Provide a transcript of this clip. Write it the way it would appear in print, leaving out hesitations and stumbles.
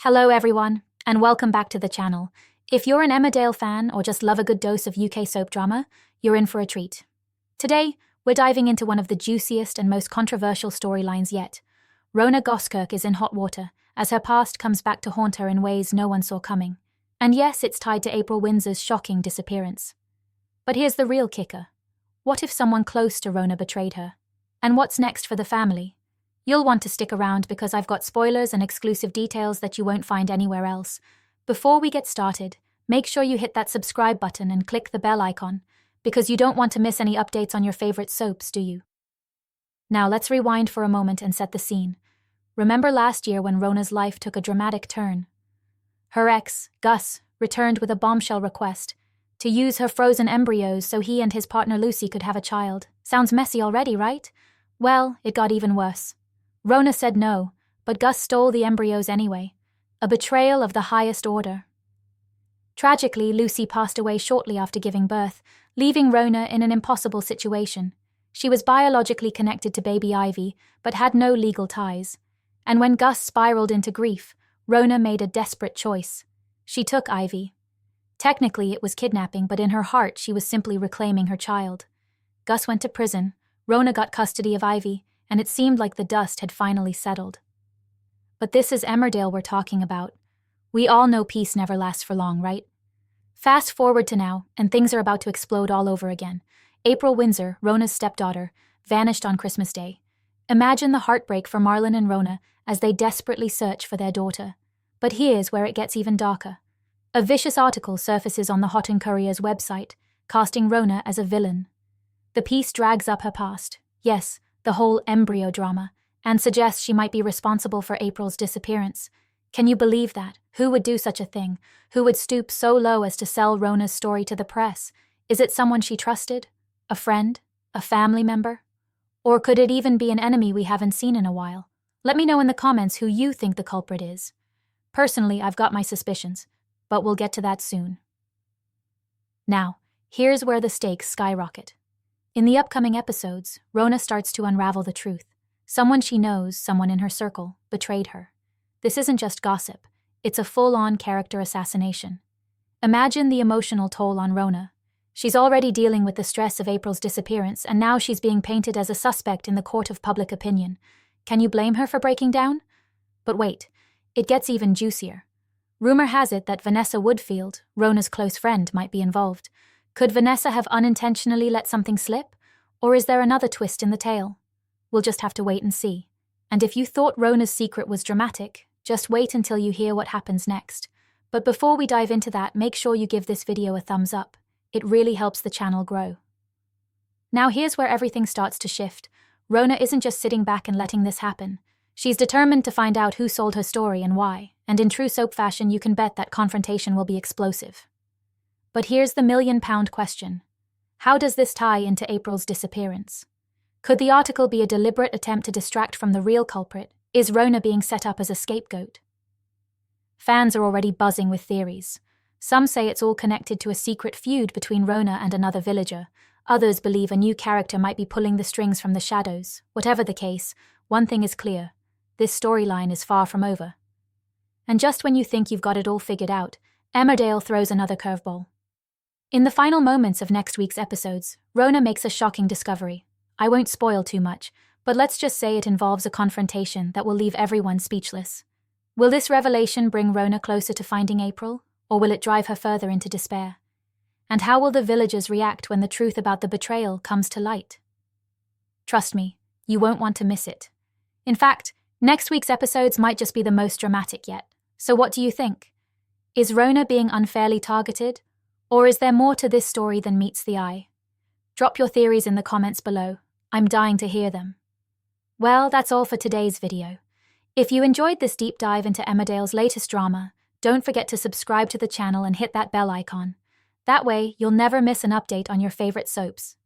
Hello everyone, and welcome back to the channel. If you're an Emmerdale fan or just love a good dose of UK soap drama, you're in for a treat. Today, we're diving into one of the juiciest and most controversial storylines yet. Rhona Goskirk is in hot water, as her past comes back to haunt her in ways no one saw coming. And yes, it's tied to April Windsor's shocking disappearance. But here's the real kicker. What if someone close to Rhona betrayed her? And what's next for the family? You'll want to stick around because I've got spoilers and exclusive details that you won't find anywhere else. Before we get started, make sure you hit that subscribe button and click the bell icon, because you don't want to miss any updates on your favorite soaps, do you? Now let's rewind for a moment and set the scene. Remember last year when Rhona's life took a dramatic turn? Her ex, Gus, returned with a bombshell request to use her frozen embryos so he and his partner Lucy could have a child. Sounds messy already, right? Well, it got even worse. Rhona said no, but Gus stole the embryos anyway. A betrayal of the highest order. Tragically, Lucy passed away shortly after giving birth, leaving Rhona in an impossible situation. She was biologically connected to baby Ivy, but had no legal ties. And when Gus spiraled into grief, Rhona made a desperate choice. She took Ivy. Technically, it was kidnapping, but in her heart, she was simply reclaiming her child. Gus went to prison, Rhona got custody of Ivy, and it seemed like the dust had finally settled. But this is Emmerdale we're talking about. We all know peace never lasts for long, right? Fast forward to now, and things are about to explode all over again. April Windsor, Rhona's stepdaughter, vanished on Christmas Day. Imagine the heartbreak for Marlon and Rhona as they desperately search for their daughter. But here's where it gets even darker. A vicious article surfaces on the Hotten Courier's website, casting Rhona as a villain. The piece drags up her past. Yes, the whole embryo drama, and suggests she might be responsible for April's disappearance. Can you believe that? Who would do such a thing? Who would stoop so low as to sell Rhona's story to the press? Is it someone she trusted? A friend? A family member? Or could it even be an enemy we haven't seen in a while? Let me know in the comments who you think the culprit is. Personally, I've got my suspicions, but we'll get to that soon. Now, here's where the stakes skyrocket. In the upcoming episodes, Rhona starts to unravel the truth. Someone she knows, someone in her circle, betrayed her. This isn't just gossip, it's a full-on character assassination. Imagine the emotional toll on Rhona. She's already dealing with the stress of April's disappearance, and now she's being painted as a suspect in the court of public opinion. Can you blame her for breaking down? But wait, it gets even juicier. Rumor has it that Vanessa Woodfield, Rhona's close friend, might be involved. Could Vanessa have unintentionally let something slip? Or is there another twist in the tale? We'll just have to wait and see. And if you thought Rhona's secret was dramatic, just wait until you hear what happens next. But before we dive into that, make sure you give this video a thumbs up. It really helps the channel grow. Now here's where everything starts to shift. Rhona isn't just sitting back and letting this happen. She's determined to find out who sold her story and why, and in true soap fashion, you can bet that confrontation will be explosive. But here's the million-pound question. How does this tie into April's disappearance? Could the article be a deliberate attempt to distract from the real culprit? Is Rhona being set up as a scapegoat? Fans are already buzzing with theories. Some say it's all connected to a secret feud between Rhona and another villager. Others believe a new character might be pulling the strings from the shadows. Whatever the case, one thing is clear. This storyline is far from over. And just when you think you've got it all figured out, Emmerdale throws another curveball. In the final moments of next week's episodes, Rhona makes a shocking discovery. I won't spoil too much, but let's just say it involves a confrontation that will leave everyone speechless. Will this revelation bring Rhona closer to finding April, or will it drive her further into despair? And how will the villagers react when the truth about the betrayal comes to light? Trust me, you won't want to miss it. In fact, next week's episodes might just be the most dramatic yet. So what do you think? Is Rhona being unfairly targeted? Or is there more to this story than meets the eye? Drop your theories in the comments below. I'm dying to hear them. Well, that's all for today's video. If you enjoyed this deep dive into Emmerdale's latest drama, don't forget to subscribe to the channel and hit that bell icon. That way, you'll never miss an update on your favorite soaps.